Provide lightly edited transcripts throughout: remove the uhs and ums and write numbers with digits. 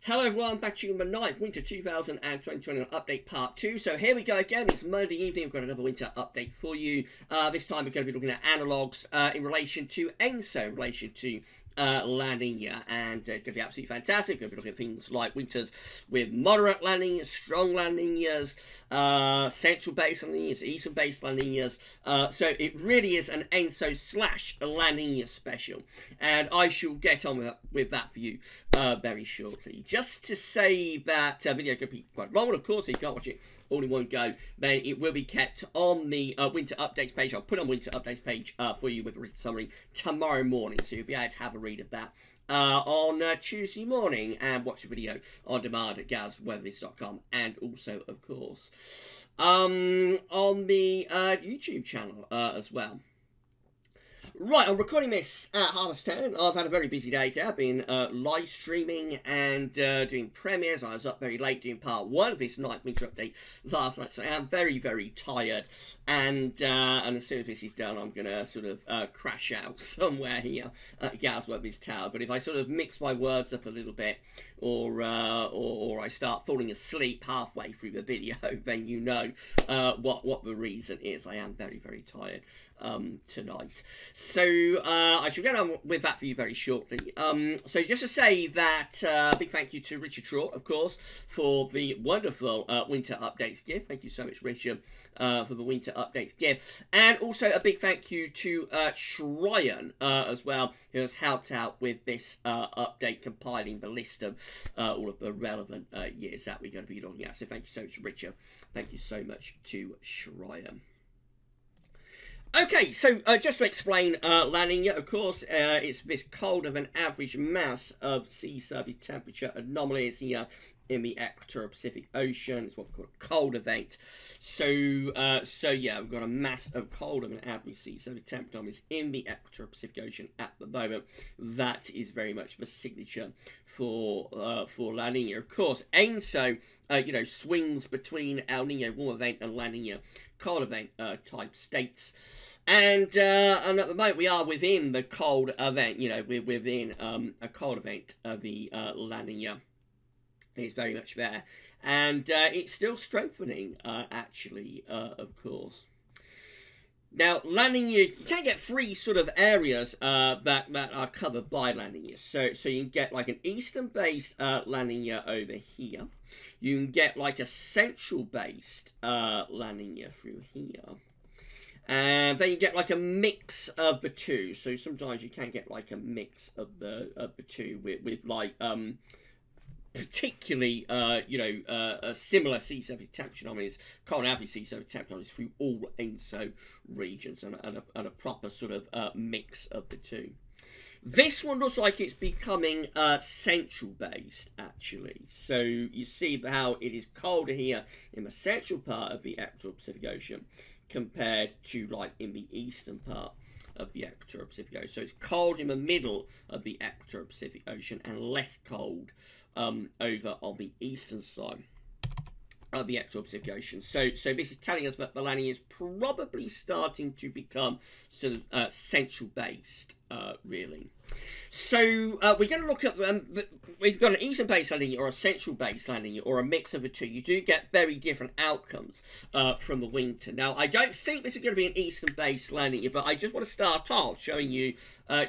Hello everyone, back to the 9th Winter 2020 update part 2. So here we go again, it's Monday evening, we've got another winter update for you. This time we're going to be looking at analogues in relation to ENSO, in relation to La Nina, and it's going to be absolutely fantastic. We're going to be looking at things like winters with moderate La Ninas, strong La Ninas, central base La Ninas, eastern base La Ninas. So it really is an ENSO / La Nina special, and I shall get on with that for you very shortly. Just to say that video could be quite long, and of course if you can't watch it all in one go, then it will be kept on the winter updates page. I'll put on winter updates page for you with a written summary tomorrow morning, so you'll be able to have a read of that on Tuesday morning, and watch the video on demand at GavsWeatherVids.com, and also of course on the YouTube channel as well. Right, I'm recording this at 10:30. I've had a very busy day today. I've been live streaming and doing premieres. I was up very late doing part 1 of this 9th winter update last night, so I am very, very tired. And as soon as this is done, I'm going to sort of crash out somewhere here at GavsWeatherVids Tower. But if I sort of mix my words up a little bit, or I start falling asleep halfway through the video, then you know what the reason is. I am very, very tired tonight. So I shall get on with that for you very shortly. So just to say that big thank you to Richard Trott, of course, for the wonderful winter updates gift. Thank you so much, Richard, for the winter updates gift. And also a big thank you to Shryan as well, who has helped out with this update, compiling the list of all of the relevant years that we're going to be looking at. So thank you so much, Richard. Thank you so much to Shryan. Okay, so just to explain La Nina, of course, it's this colder than average mass of sea surface temperature anomalies here in the equatorial Pacific Ocean. It's what we call a cold event. So yeah, we've got a mass of colder than average sea surface temperature anomalies in the equatorial Pacific Ocean at the moment. That is very much the signature for La Nina. Of course, ENSO, you know, swings between El Nino warm event and La Nina cold event type states, and at the moment we are within the cold event. You know, we're within a cold event of the La Nina. It's very much there, and it's still strengthening actually, of course. Now, La Nina, you can get 3 sort of areas that are covered by La Nina. So you can get like an eastern-based La Nina over here. You can get like a central-based La Nina through here. And then you get like a mix of the two. So sometimes you can get like a mix of the two with like particularly, you know, a similar sea surface temperature anomalies, cold average sea surface temperature anomalies through all ENSO regions, and a proper sort of mix of the two. This one looks like it's becoming central based, actually. So you see how it is colder here in the central part of the equatorial Pacific Ocean compared to like in the eastern part of the equatorial Pacific Ocean. So it's cold in the middle of the equatorial Pacific Ocean and less cold over on the eastern side of the equatorial Pacific Ocean. So this is telling us that the La Nina is probably starting to become sort of central based, really. So we're going to look at we've got an eastern based La Nina or a central based La Nina or a mix of the two. You do get very different outcomes from the winter. Now, I don't think this is going to be an eastern based La Nina, but I just want to start off showing you,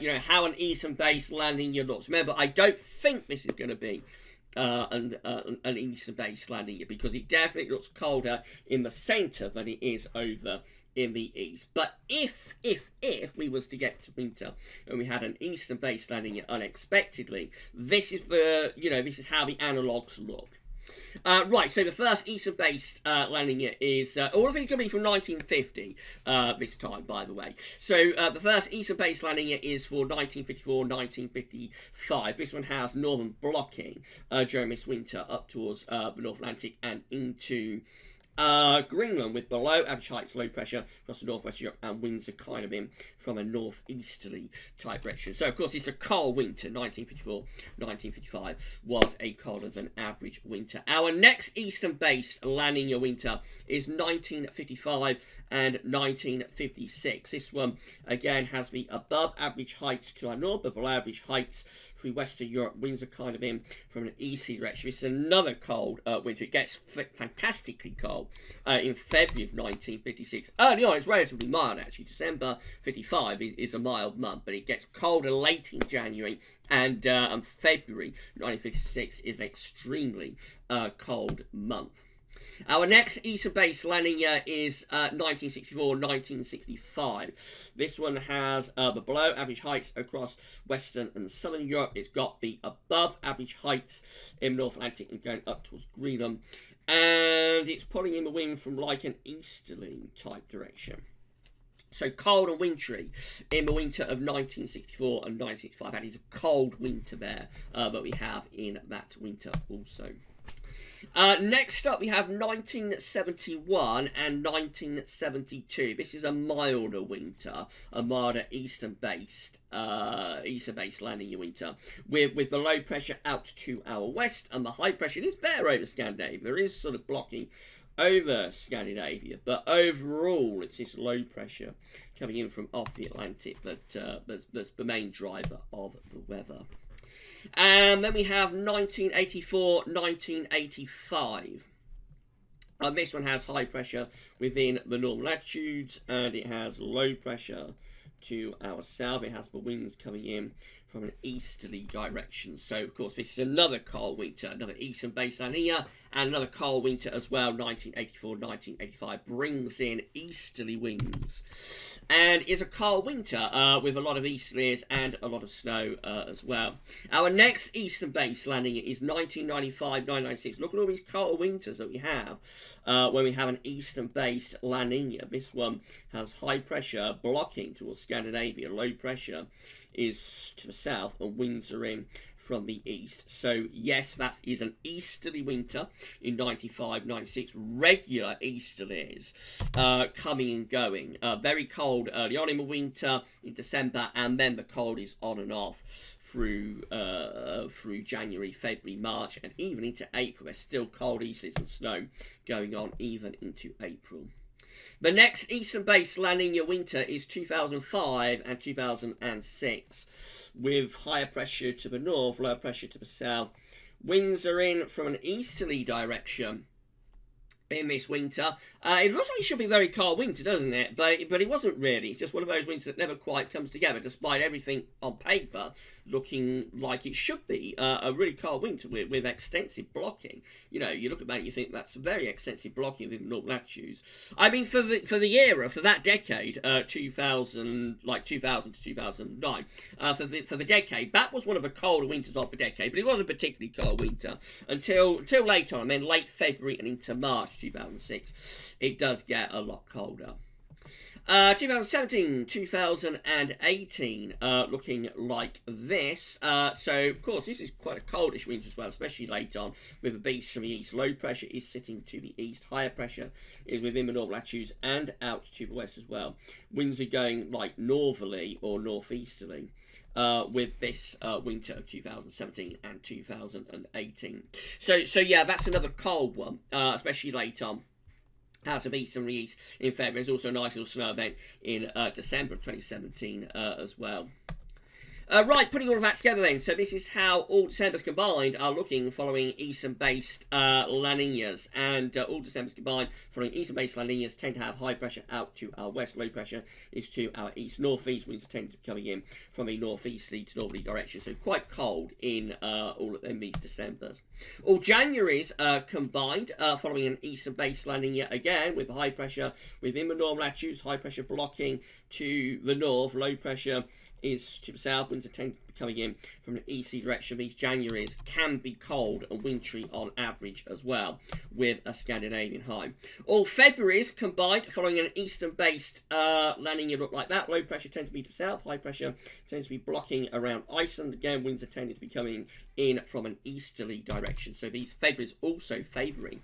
you know, how an eastern based La Nina looks. Remember, I don't think this is going to be an eastern-based La Nina, because it definitely looks colder in the centre than it is over in the east. But if we was to get to winter and we had an eastern-based La Nina unexpectedly, this is the, you know, this is how the analogues look. Right, so the first eastern-based La Nina is, all of these are going to be from 1950 this time, by the way. So the first eastern-based La Nina is for 1954-1955. This one has northern blocking during this winter up towards the North Atlantic and into Greenland with below average heights, low pressure across the northwest Europe, and winds are kind of in from a northeasterly type direction. So, of course, it's a cold winter. 1954-1955 was a colder than average winter. Our next eastern-based La Nina winter is 1955 and 1956. This one, again, has the above average heights to our north, but below average heights through Western Europe. Winds are kind of in from an easterly direction. It's another cold winter. It gets fantastically cold in February of 1956. Early on, it's relatively mild, actually. December 55 is a mild month, but it gets colder late in January, and February 1956 is an extremely cold month. Our next eastern-based La Nina is 1964-1965. This one has the below average heights across Western and Southern Europe. It's got the above average heights in North Atlantic and going up towards Greenland. And it's pulling in the wind from like an easterly type direction. So cold and wintry in the winter of 1964 and 1965. That is a cold winter there that we have in that winter also. Next up, we have 1971 and 1972. This is a milder winter, a milder eastern-based La Nina winter, with the low pressure out to our west, and the high pressure is there over Scandinavia. There is sort of blocking over Scandinavia, but overall, it's this low pressure coming in from off the Atlantic that's the main driver of the weather. And then we have 1984-1985. This one has high pressure within the northern latitudes, and it has low pressure to our south. It has the winds coming in from an easterly direction. So, of course, this is another cold winter, another eastern-based La Nina, and another cold winter as well. 1984-1985 brings in easterly winds, and is a cold winter with a lot of easterlies and a lot of snow as well. Our next eastern-based La Nina is 1995-1996. Look at all these cold winters that we have when we have an eastern-based La Nina. This one has high pressure blocking towards Scandinavia, low pressure is to the south, and winds are in from the east. So yes, that is an easterly winter in 95-96. Regular easterlies coming and going. Very cold early on in the winter in December, and then the cold is on and off through January, February, March, and even into April. There's still cold easterlies and snow going on even into April. The next eastern-based La Nina winter is 2005 and 2006, with higher pressure to the north, lower pressure to the south. Winds are in from an easterly direction in this winter. It looks like it should be a very cold winter, doesn't it? But it wasn't really. It's just one of those winters that never quite comes together, despite everything on paper looking like it should be a really cold winter with extensive blocking. You know, you look at that and you think that's very extensive blocking within the north latitudes. I mean, for the era, for that decade, 2000 to 2009, for the decade, that was one of the colder winters of the decade, but it wasn't a particularly cold winter until late on, and then late February and into March 2006, it does get a lot colder. 2017, 2018, looking like this. So, of course, this is quite a coldish winter as well, especially late on, with a beast from the east. Low pressure is sitting to the east. Higher pressure is within the north latitudes and out to the west as well. Winds are going like northerly or northeasterly with this winter of 2017 and 2018. So yeah, that's another cold one, especially late on. House of East and the East in February. There's also a nice little snow event in December of 2017 as well. Right, putting all of that together then. So this is how all Decembers combined are looking following eastern-based La Ninas. And all Decembers combined following eastern-based La Ninas tend to have high pressure out to our west. Low pressure is to our east. Northeast winds tend to be coming in from a northeasterly to northerly direction. So quite cold in these Decembers. All Januaries combined following an eastern-based La Nina again with high pressure within the north latitudes. High pressure blocking to the north. Low pressure is to the south. Winds are tend to be coming in from an easterly direction. These Januaries can be cold and wintry on average as well, with a Scandinavian high. All Februaries combined following an eastern-based La Nina look like that. Low pressure tends to be to the south. High pressure tends to be blocking around Iceland. Again, winds are tending to be coming in from an easterly direction. So these Februaries also favouring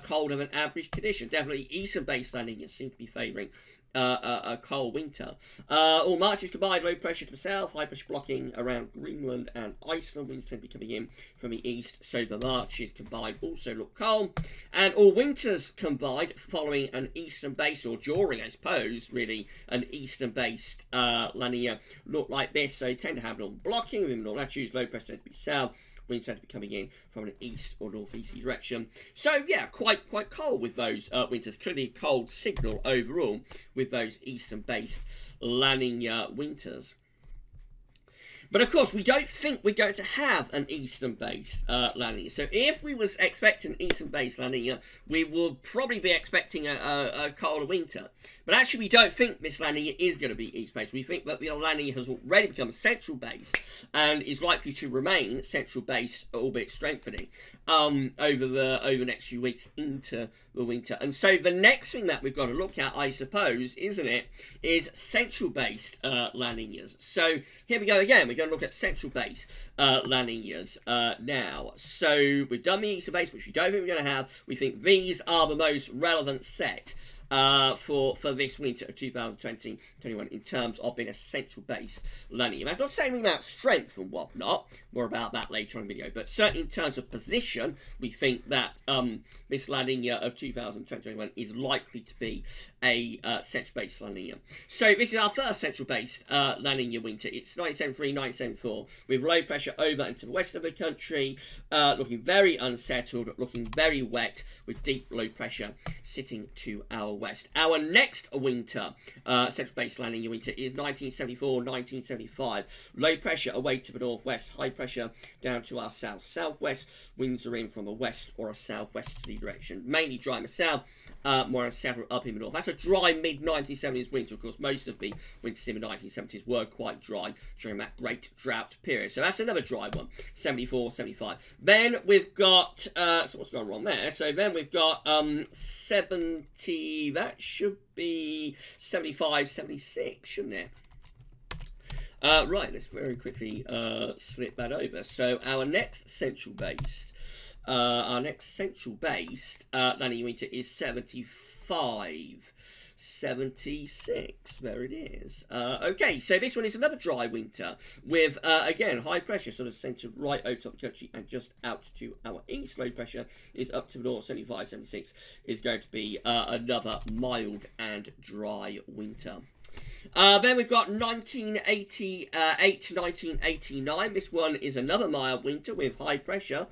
colder than average conditions. Definitely eastern-based La Nina seem to be favouring a cold winter. All Marches combined, low pressure to the south, high pressure blocking around Greenland and Iceland. Winds tend to be coming in from the east, so the Marches combined also look cold. And all Winters combined, following an eastern base, or during, I suppose, really, an eastern based La Nina look like this. So they tend to have long blocking within north latitudes, low pressure tends to be south. Winds tend to be coming in from an east or northeasterly direction. So yeah, quite cold with those winters. Clearly a cold signal overall with those eastern-based La Nina winters. But of course, we don't think we're going to have an eastern-based La Nina. So if we was expecting an eastern-based La Nina, we will probably be expecting a colder winter. But actually, we don't think this La Nina is going to be east-based. We think that the La Nina has already become central-based and is likely to remain central-based, albeit strengthening, over the next few weeks into the winter. And so the next thing that we've got to look at, I suppose, isn't it, is central-based La Ninas. So here we go again. We're going to look at central-based La Ninas now. So we've done the eastern-based, which we don't think we're going to have. We think these are the most relevant set for this winter of 2020-21 in terms of being a central base La Nina. That's not saying about strength and whatnot, more about that later on in the video, but certainly in terms of position, we think that this La Nina of 2020-21 is likely to be a central base La Nina. So this is our first central base La Nina winter. It's 1973-1974 with low pressure over into the west of the country, looking very unsettled, looking very wet, with deep low pressure sitting to our west. Our next winter, central base La Nina winter, is 1974-1975. Low pressure away to the northwest, high pressure down to our south-southwest. Winds are in from a west or a southwesterly direction. Mainly dry in the south, more unsettled up in the north. That's a dry mid-1970s winter. Of course, most of the winters in the 1970s were quite dry during that great drought period. So that's another dry one, 74-75. Then we've got, so what's going on there? So then we've got 70, that should be 75-76, shouldn't it? Right, let's very quickly slip that over. So our next central base, La Nina winter is 75-76. There it is. Okay, so this one is another dry winter with, again, high pressure sort of centred right over top of the country and just out to our east. Low pressure is up to the north. 75-76 is going to be another mild and dry winter. Then we've got 1988 to 1989. This one is another mild winter with high pressure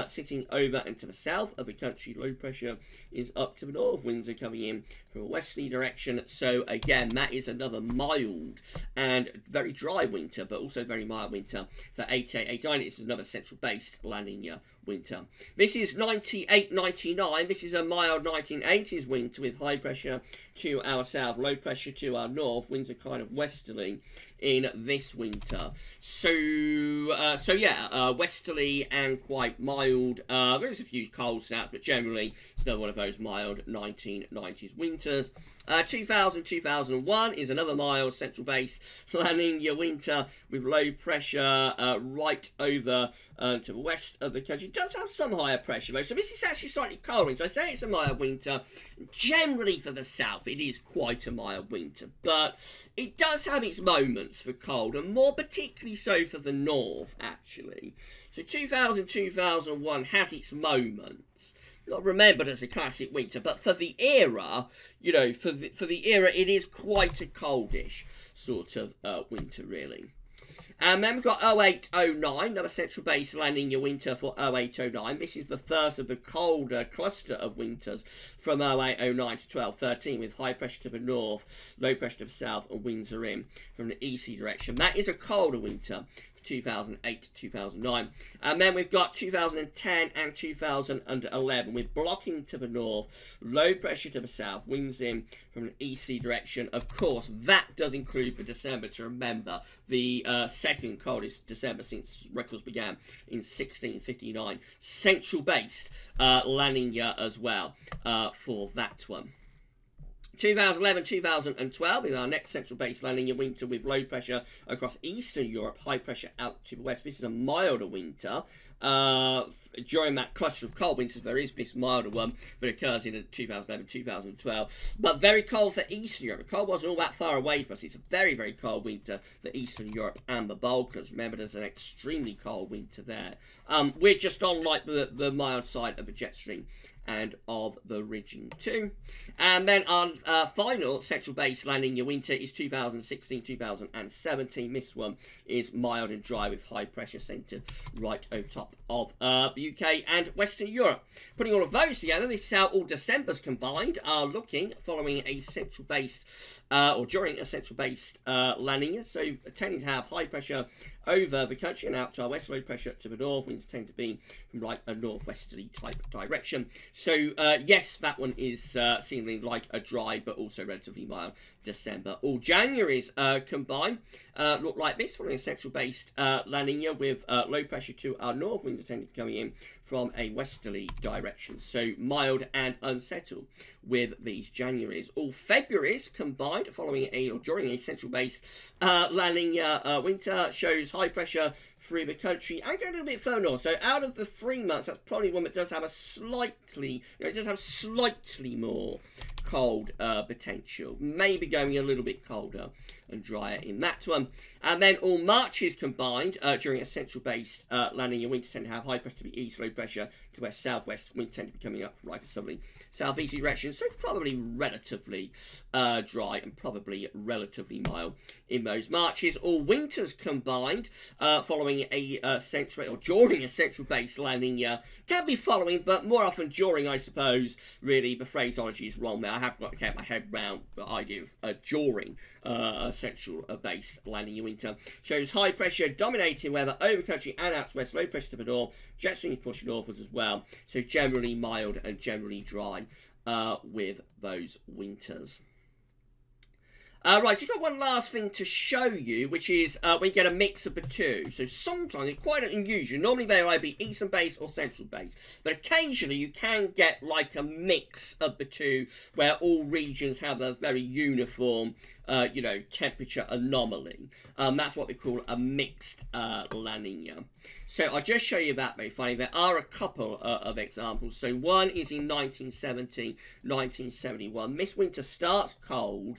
sitting over and to the south of the country. Low pressure is up to the north. Winds are coming in from a westerly direction. So again, that is another mild and very dry winter, but also very mild winter for 88-89. This is another central based La Nina winter. This is 98-99. This is a mild 1980s winter with high pressure to our south, low pressure to our north. Winds are kind of westerly in this winter. So yeah, westerly and quite mild. There's a few cold snaps, but generally it's another one of those mild 1990s winters. 2000-2001 is another mild central base La Nina winter with low pressure right over to the west of the country. It does have some higher pressure though, so this is actually slightly colder. So I say it's a mild winter. Generally for the south it is quite a mild winter, but it does have its moments for cold, and more particularly so for the north actually. So 2000-2001 has its moments. Not remembered as a classic winter, but for the era, you know, for the era, it is quite a coldish sort of winter, really. And then we've got 08-09, another central base La Nina winter for 08-09. This is the first of the colder cluster of winters from 08-09 to 12-13, with high pressure to the north, low pressure to the south, and winds are in from the easterly direction. That is a colder winter. 2008, 2009. And then we've got 2010 and 2011 with blocking to the north, low pressure to the south, winds in from an easterly direction. Of course, that does include the December, to remember, the second coldest December since records began in 1659. Central based La Nina as well for that one. 2011-2012 is our next central base La Nina winter with low pressure across Eastern Europe, high pressure out to the west. This is a milder winter. During that cluster of cold winters, there is this milder one, but it occurs in 2011-2012. But very cold for Eastern Europe. The cold wasn't all that far away from us. It's a very, very cold winter for Eastern Europe and the Balkans. Remember, there's an extremely cold winter there. We're just on like the mild side of the jet stream and of the region too. And then our final central base La Nina winter is 2016-2017. This one is mild and dry with high pressure centred right over top of the UK and Western Europe. Putting all of those together, this is how all Decembers combined are looking following a central based or during a central based La Nina. So tending to have high pressure over the country and out to our west, low pressure to the north. Winds tend to be from like a northwesterly type direction. So yes, that one is seemingly like a dry but also relatively mild December. All Januaries combined look like this, following a central based La Nina with low pressure to our north. Winds are tending to be coming in from a westerly direction. So mild and unsettled with these Januaries. All Februaries combined following a or during a central based La Nina winter shows high pressure through the country and go a little bit further north. So out of the 3 months, that's probably one that does have a slightly, it does have slightly more cold potential. Maybe going a little bit colder and drier in that one. And then all Marches combined during a central based La Nina winter tend to have high pressure to the east, low pressure to west, southwest. Wind tend to be coming up from like a southerly, southeasterly direction. So probably relatively dry and probably relatively mild in those Marches. All Winters combined following a central or during a central based La Nina, can be following, but more often during, I suppose. Really, the phraseology is wrong there. I have got to get my head round the idea of during a central based La Nina winter. Shows high pressure dominating weather over country and out to west, low pressure to the north, jet streams pushing northwards as well. So generally mild and generally dry with those winters. Right, so you've got one last thing to show you, which is we get a mix of the two. So sometimes it's quite unusual. Normally they're either eastern based or central based, but occasionally you can get like a mix of the two, where all regions have a very uniform, you know, temperature anomaly. That's what we call a mixed La Nina. So I'll just show you that very funny. There are a couple of examples. So one is in 1970, 1971. This winter starts cold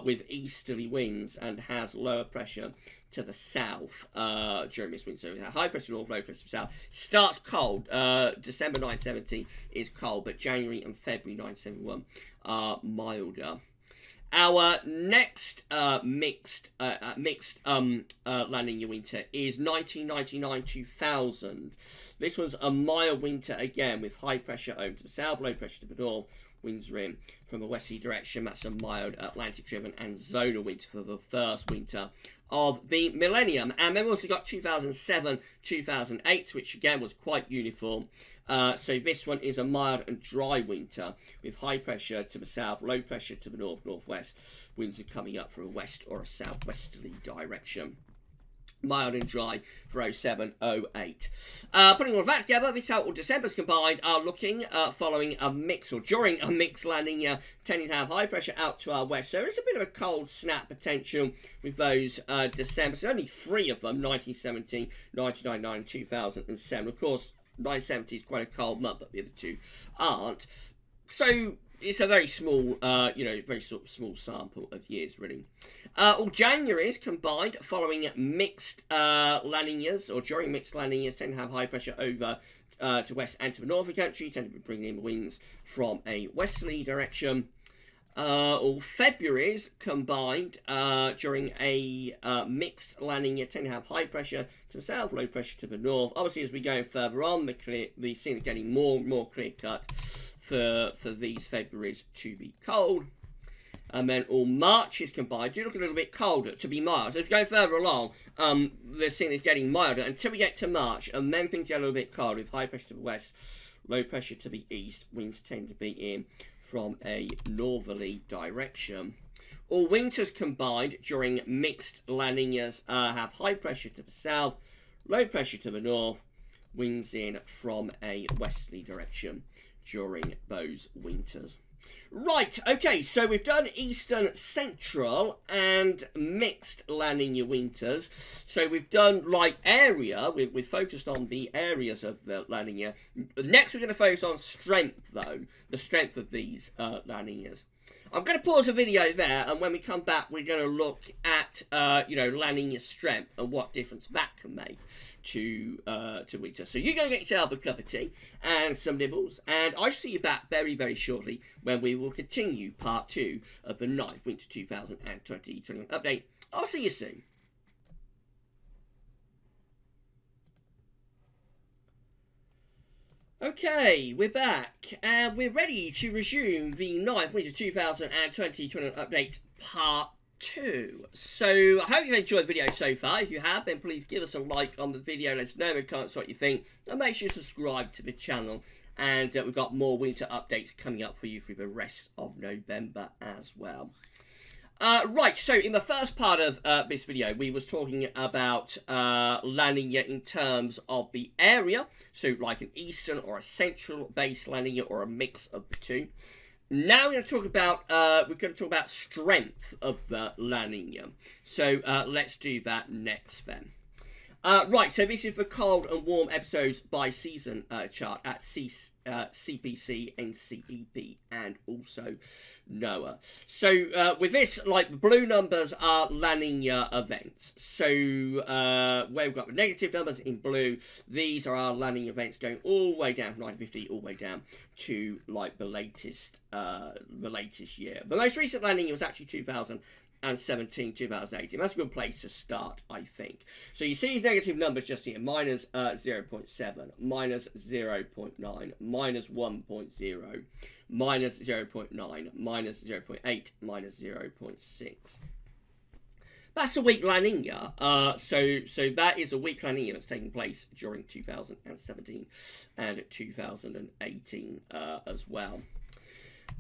with easterly winds and has lower pressure to the south during this winter. So high pressure north, low pressure south. Starts cold. December 1970 is cold, but January and February 1971 are milder. Our next mixed La Nina winter is 1999-2000. This one's a mild winter again with high pressure over to the south, low pressure to the north. Winds are in from a westerly direction. That's a mild Atlantic-driven and zonal winter for the first winter of the millennium. And then we've also got 2007-2008, which again was quite uniform. So this one is a mild and dry winter with high pressure to the south, low pressure to the north, northwest. Winds are coming up from a west or a southwesterly direction. Mild and dry for 07-08. Putting all of that together, this is how all Decembers combined are looking following a mix or during a mix La Nina, tending to have high pressure out to our west. So there's a bit of a cold snap potential with those Decembers. There's only 3 of them, 1917, 1999, and 2007. Of course, 1970 is quite a cold month, but the other 2 aren't. So it's a very small, you know, very sort of small sample of years, really. All Januaries combined following mixed La Ninas, or during mixed La Ninas, tend to have high pressure over to west and to the north of the country, tend to be bringing in winds from a westerly direction. All Februaries combined during a mixed La Nina tend to have high pressure to the south, low pressure to the north. Obviously, as we go further on, the scene is getting more and more clear cut for these Februaries to be cold. and then all Marches combined do look a little bit colder, to be mild. So if you go further along, the scene is getting milder until we get to March, and then things get a little bit colder with high pressure to the west, low pressure to the east. Winds tend to be in from a northerly direction. All winters combined during mixed La Ninas have high pressure to the south, low pressure to the north, winds in from a westerly direction during those winters. Right, okay, so we've done eastern, central, and mixed La Nina winters. So we've done, like, area. We've focused on the areas of the La Nina. Next, we're going to focus on strength, though. The strength of these La Ninas. I'm going to pause the video there, and when we come back, we're going to look at, you know, La Nina's strength and what difference that can make to winter. So you're going to get yourself a cup of tea and some nibbles, and I shall see you back very, very shortly when we will continue part 2 of the 9th Winter 2020-21 update. I'll see you soon. Okay, we're back, and we're ready to resume the 9th Winter 2020-21 update part 2. So, I hope you've enjoyed the video so far. If you have, then please give us a like on the video, let us know in the comments what you think, and make sure you subscribe to the channel. And we've got more winter updates coming up for you through the rest of November as well. Right, so in the first part of this video, we was talking about La Nina in terms of the area, so like an eastern or a central base La Nina or a mix of the two. Now we're going to talk about strength of the La Nina. So let's do that next then. Right, so this is the cold and warm episodes by season chart at CPC, NCEP, and also NOAA. So with this, like, the blue numbers are La Nina events. So where we've got the negative numbers in blue, these are our La Nina events going all the way down from 1950, all the way down to, like, the latest year. The most recent La Nina was actually 2017, 2018. That's a good place to start, I think. So you see these negative numbers just here. Minus 0.7, minus 0.9, minus 1.0, minus 0.9, minus 0.8, minus 0.6. That's a weak La Nina. So that is a weak La Nina that's taking place during 2017 and 2018 as well.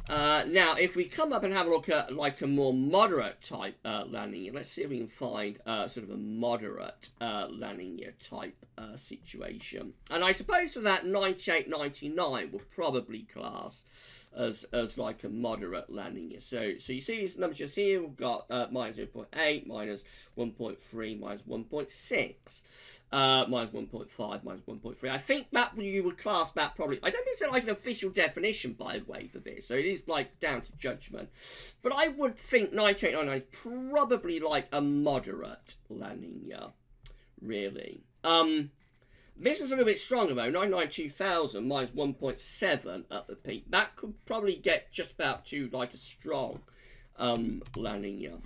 Now, if we come up and have a look at, like, a more moderate type La Nina, let's see if we can find sort of a moderate La Nina type situation. And I suppose for that 98, 99 will probably class as like a moderate La Nina. So you see these numbers just here. We've got minus 0.8, minus 1.3, minus 1.6. Minus 1.5, minus 1.3. I think that you would class that probably. I don't think it's like an official definition, by the way, for this. So it is, like, down to judgment. But I would think 9899 is probably like a moderate La Nina, really. This is a little bit stronger, though. 992,000 minus 1.7 at the peak. That could probably get just about to, like, a strong La Nina.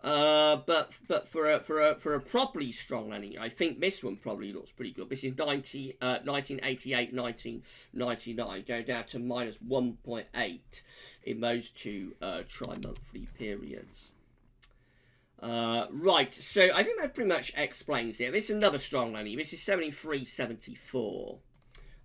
But for a properly strong La Nina, I think this one probably looks pretty good. This is 1988, 1999, going down to minus 1.8 in those two tri-monthly periods. Right, so I think that pretty much explains it. This is another strong La Nina. This is 73, 74.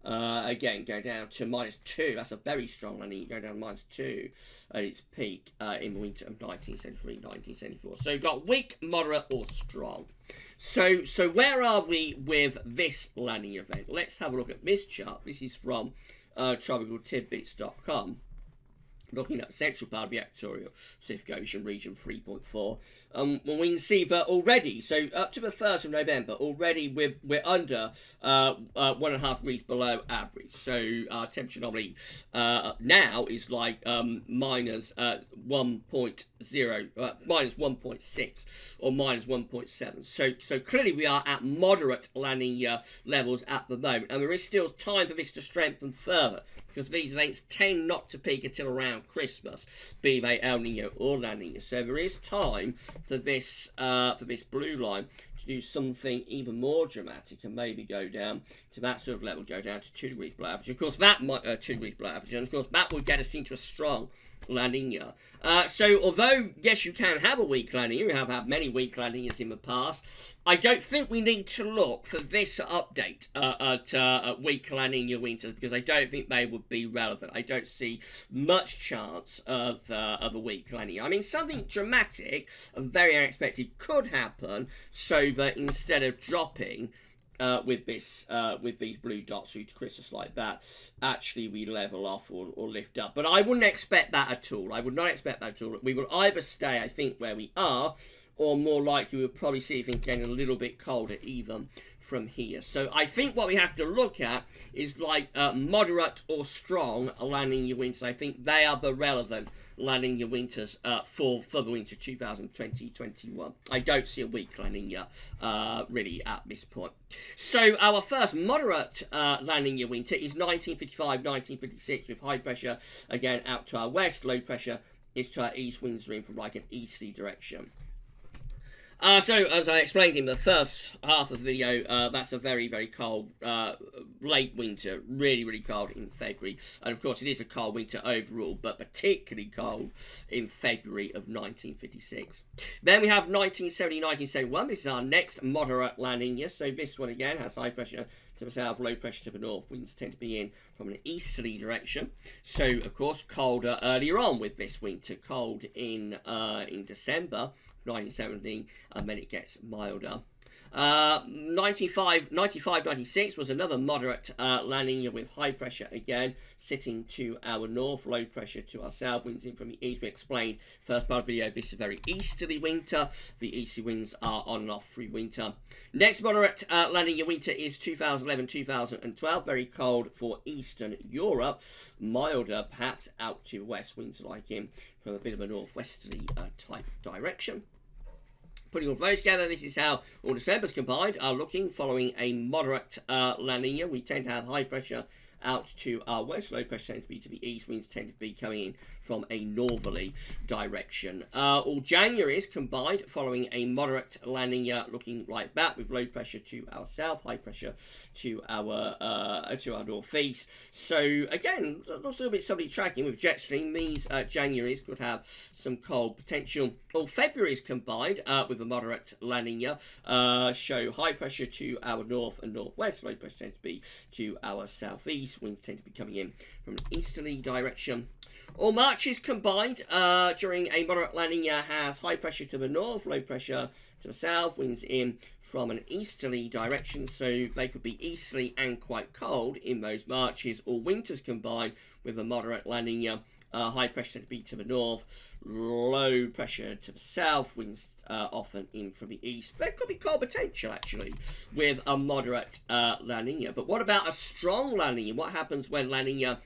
Again, go down to minus 2. That's a very strong La Nina. Go down to minus 2 at its peak in the winter of 1973, 1974. So you've got weak, moderate, or strong. So where are we with this La Nina event? Let's have a look at this chart. This is from tropicaltidbits.com. Looking at the central part of the equatorial Pacific Ocean, region 3.4, we can see that already, so up to the 1st of November, already we're under 1.5 degrees below average. So our temperature anomaly now is like minus 1.0, minus 1.6 or minus 1.7. So clearly we are at moderate La Nina levels at the moment, and there is still time for this to strengthen further, because these events tend not to peak until around Christmas, be they El Nino or La Nina. So there is time for this blue line to do something even more dramatic and maybe go down to that sort of level, go down to 2 degrees below average. Of course, that might 2 degrees below average, and of course that would get us into a strong La Nina. So although, yes, you can have a weak La Nina, you have had many weak La Ninas in the past, I don't think we need to look for this update at weak La Nina winters, because I don't think they would be relevant. I don't see much chance of a weak La Nina. I mean, something dramatic and very unexpected could happen, so that instead of dropping with these blue dots through to Christmas like that, actually we level off or lift up. But I wouldn't expect that at all. I would not expect that at all. We will either stay, I think, where we are, or more likely we'll probably see things getting a little bit colder even from here. So I think what we have to look at is like moderate or strong La Nina winters. I think they are the relevant La Nina winters for the winter 2020-21. I don't see a weak La Nina really at this point. So our first moderate La Nina winter is 1955-1956 with high pressure again out to our west, low pressure is to our east, winds are in from like an easterly direction. So, as I explained in the first half of the video, that's a very, very cold late winter, really, really cold in February. And, of course, it is a cold winter overall, but particularly cold in February of 1956. Then we have 1970-1971. This is our next moderate La Nina. So, this one, again, has high pressure to the south, low pressure to the north. Winds tend to be in from an easterly direction. So, of course, colder earlier on with this winter. Cold in December 1970, and then it gets milder. 95-96 was another moderate La Nina with high pressure again sitting to our north, low pressure to our south, winds in from the east. We explained first part of the video, this is a very easterly winter. The easterly winds are on and off through winter. Next moderate La Nina winter is 2011-2012, very cold for Eastern Europe, milder perhaps out to west, winds like in from a bit of a northwesterly type direction. Putting all of those together, this is how all Decembers combined are looking following a moderate La Nina. We tend to have high pressure out to our west, low pressure tends to be to the east, winds tend to be coming in from a northerly direction. All Januaries combined following a moderate La Nina looking like that, with low pressure to our south, high pressure to our northeast. So again, there's a little bit somebody tracking with jet stream. These Januaries could have some cold potential. All Februaries combined with a moderate La Nina show high pressure to our north and northwest, low pressure tends to be to our southeast. Winds tend to be coming in from an easterly direction. All Marches combined during a moderate La Nina has high pressure to the north, low pressure to the south, winds in from an easterly direction, so they could be easterly and quite cold in those Marches. All Winters combined with a moderate La Nina, high pressure to be to the north, low pressure to the south, winds often in from the east. There could be cold potential actually with a moderate La Nina. But what about a strong La Nina? What happens when La Nina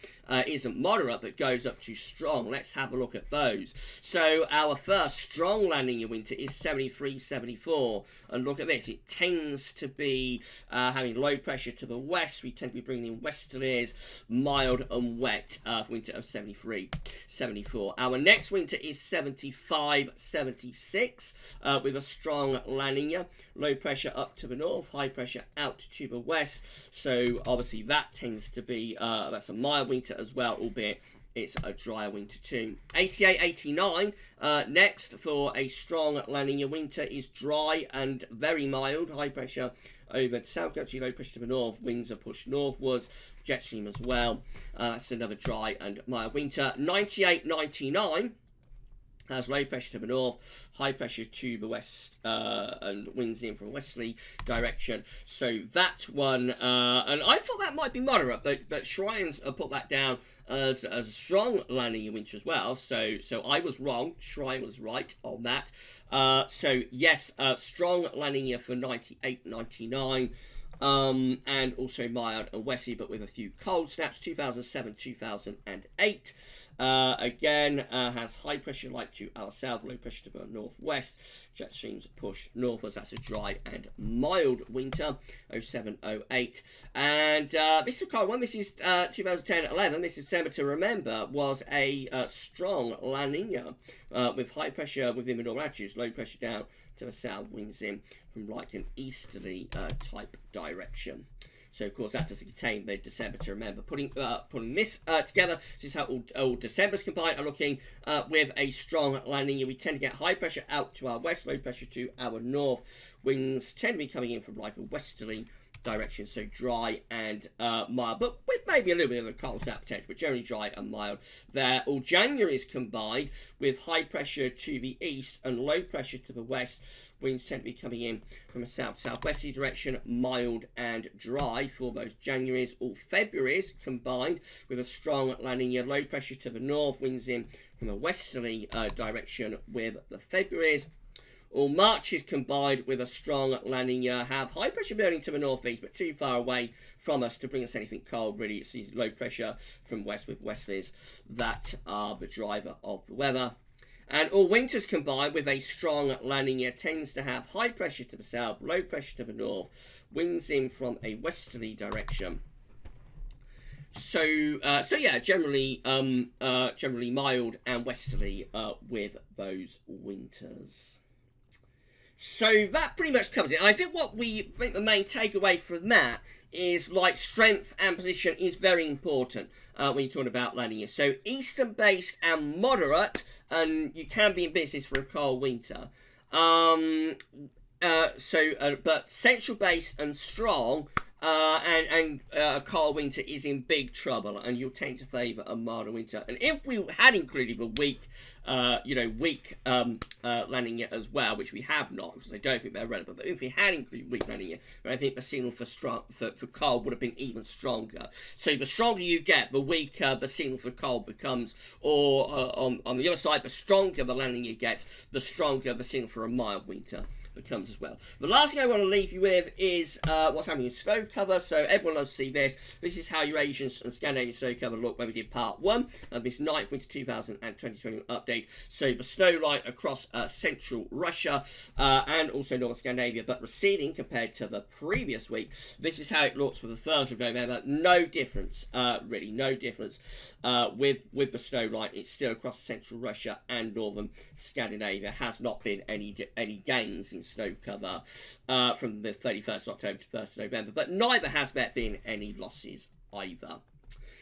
isn't moderate but goes up to strong? Let's have a look at those. So our first strong La Nina winter is 73-74, and look at this, it tends to be having low pressure to the west. We tend to be bringing in westerlies, mild and wet for winter of 73-74. Our next winter is 75-76 with a strong La Nina, low pressure up to the north, high pressure out to the west. So obviously that tends to be that's a mild winter as well, albeit it's a drier winter too. 88-89 next for a strong La Nina winter is dry and very mild, high pressure over to south country, low pressure to the north, winds are pushed northwards, jet stream as well. That's another dry and mild winter. 98-99 has low pressure to the north, high pressure to the west, and winds in from a westerly direction. So that one, and I thought that might be moderate, but Shrines put that down as a strong La Nina winter as well. So I was wrong. Shrine was right on that. So yes, strong La Nina for 98-99. And also mild and westerly, but with a few cold snaps. 2007-2008 again has high pressure like to our south, low pressure to the northwest, jet streams push northwards. That's a dry and mild winter. 07-08, and this is a cold one. This is 2010-11. This is December to remember, was a strong La Nina with high pressure within the northern latitudes, low pressure down to the south, winds in from like an easterly type direction. So, of course, that doesn't contain the December to remember. Putting this together, this is how all Decembers combined are looking with a strong La Nina. We tend to get high pressure out to our west, low pressure to our north. Winds tend to be coming in from like a westerly direction, so dry and mild, but with maybe a little bit of a cold snap potential, but generally dry and mild there. All January is combined with high pressure to the east and low pressure to the west. Winds tend to be coming in from a south-southwesterly direction, mild and dry for those Januaries. All Februaries combined with a strong La Nina, low pressure to the north, winds in from a westerly direction with the Februaries. All March is combined with a strong La Nina, have high pressure building to the northeast, but too far away from us to bring us anything cold, really. It's these low pressure from west with westerlies that are the driver of the weather. And all winters combined with a strong La Nina, tends to have high pressure to the south, low pressure to the north, winds in from a westerly direction. So yeah, generally mild and westerly with those winters. So that pretty much covers it. I think the main takeaway from that is, like, strength and position is very important when you're talking about La Nina. So eastern based and moderate, and you can be in business for a cold winter. But central based and strong and a cold winter is in big trouble, and you'll tend to favour a milder winter. And if we had included the weak La Nina as well, which we have not, because I don't think they're relevant, but if we had included weak La Nina, I think the signal for cold would have been even stronger. So the stronger you get, the weaker the signal for cold becomes, or on the other side, the stronger the La Nina gets, the stronger the signal for a mild winter becomes as well. The last thing I want to leave you with is what's happening in snow cover. So everyone loves to see this. This is how Eurasian and Scandinavian snow cover look when we did part 1 of this 9th winter 2020 update. So the snow line across central Russia and also northern Scandinavia, but receding compared to the previous week. This is how it looks for the 3rd of November. No difference, really, no difference with the snow line. It's still across central Russia and northern Scandinavia. Has not been any gains in snow cover from the 31st of October to 1st of November, but neither has there been any losses either.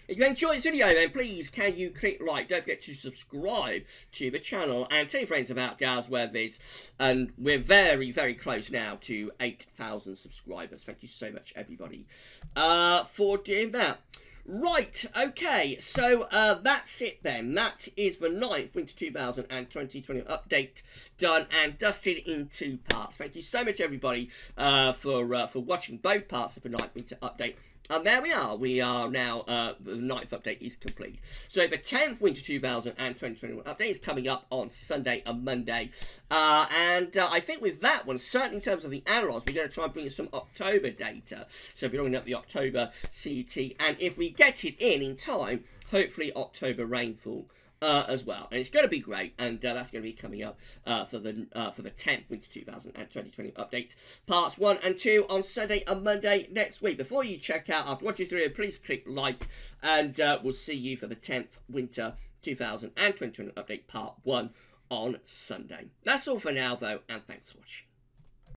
If you enjoyed this video, then please can you click like, don't forget to subscribe to the channel, and tell your friends about GavsWeatherVids, and we're very, very close now to 8,000 subscribers. Thank you so much, everybody, for doing that. Right, okay, so that's it then. That is the 9th winter 2020 update done and dusted in 2 parts. Thank you so much, everybody, for watching both parts of the 9th winter update. And there we are. We are now, the 9th update is complete. So the 10th winter 2021 update is coming up on Sunday and Monday. I think with that one, certainly in terms of the analogues, we're going to try and bring you some October data. So we're looking at the October CET. And if we get it in time, hopefully October rainfall as well, and it's going to be great, and that's going to be coming up for the 10th winter 2020 updates, parts 1 and 2 on Sunday and Monday next week. Before you check out, after watching this video, please click like, and we'll see you for the 10th winter 2020 update part 1 on Sunday. That's all for now, though, and thanks for watching.